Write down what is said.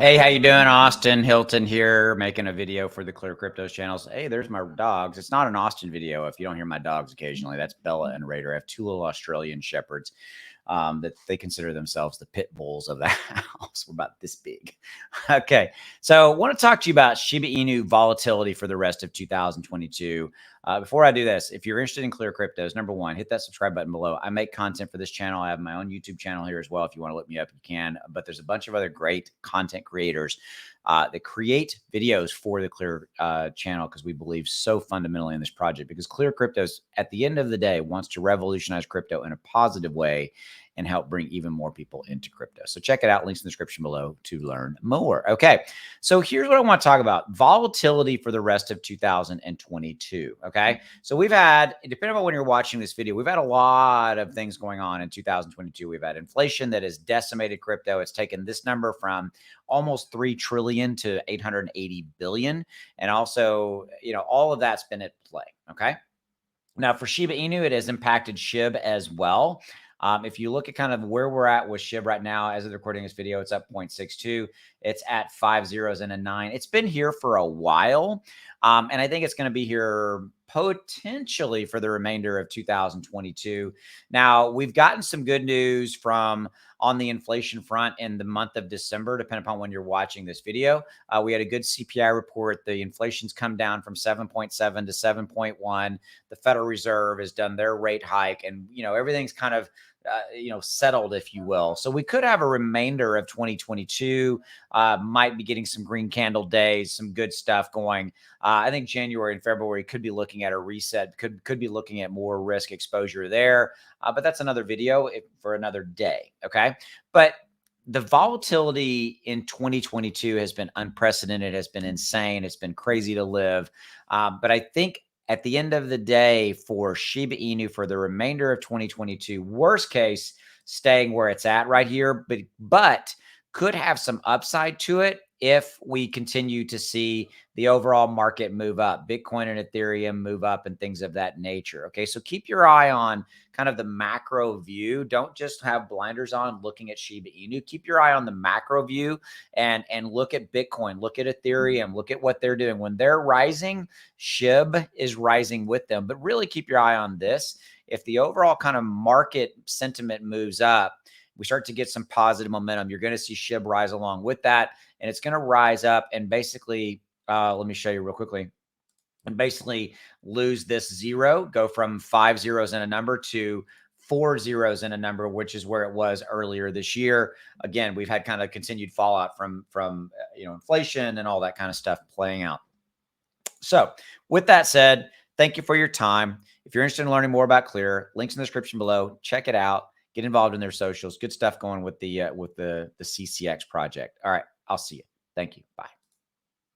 Hey, how you doing? Austin Hilton here, making a video for the ClearCryptos channels. Hey, there's my dogs. It's not an Austin video if you don't hear my dogs occasionally. That's Bella and Raider. I have two little Australian shepherds that they consider themselves the pit bulls of the house. We're about this big. Okay, so I want to talk to you about Shiba Inu volatility for the rest of 2022. Before I do this, if you're interested in ClearCryptos, number one, hit that subscribe button below. I make content for this channel. I have my own YouTube channel here as well. If you want to look me up, you can. But there's a bunch of other great content creators that create videos for the Clear channel because we believe so fundamentally in this project. Because ClearCryptos, at the end of the day, wants to revolutionize crypto in a positive way and help bring even more people into crypto. So check it out. Links in the description below to learn more. Okay. So here's what I want to talk about: volatility for the rest of 2022. Okay. So we've had, depending on when you're watching this video, we've had a lot of things going on in 2022. We've had inflation that has decimated crypto. It's taken this number from almost 3 trillion to 880 billion. And also, all of that's been at play. Okay. Now for Shiba Inu, it has impacted Shib as well. If you look at kind of where we're at with Shib right now, as of recording this video, it's up 0.62. It's at 5 zeros and a 9. It's been here for a while. And I think it's going to be here potentially for the remainder of 2022. Now, we've gotten some good news from on the inflation front in the month of December, depending upon when you're watching this video. We had a good CPI report. The inflation's come down from 7.7 to 7.1. The Federal Reserve has done their rate hike, and everything's kind of settled, if you will. So we could have a remainder of 2022. Might be getting some green candle days, some good stuff going. I think January and February could be looking at a reset, could be looking at more risk exposure there. But that's another video for another day. Okay. But the volatility in 2022 has been unprecedented, has been insane. It's been crazy to live. But I think at the end of the day, for Shiba Inu for the remainder of 2022, worst case, staying where it's at right here, but could have some upside to it if we continue to see the overall market move up, Bitcoin and Ethereum move up and things of that nature. Okay, so keep your eye on kind of the macro view. Don't just have blinders on looking at Shiba Inu. Keep your eye on the macro view and look at Bitcoin, look at Ethereum, look at what they're doing. When they're rising, Shib is rising with them. But really keep your eye on this. If the overall kind of market sentiment moves up, we start to get some positive momentum, you're going to see Shib rise along with that. And it's going to rise up and basically, let me show you real quickly, and basically lose this zero, go from 5 zeros in a number to 4 zeros in a number, which is where it was earlier this year. Again, we've had kind of continued fallout from inflation and all that kind of stuff playing out. So with that said, thank you for your time. If you're interested in learning more about Clear, links in the description below. Check it out. Get involved in their socials. Good stuff going with the CCX project. All right. I'll see you. Thank you. Bye.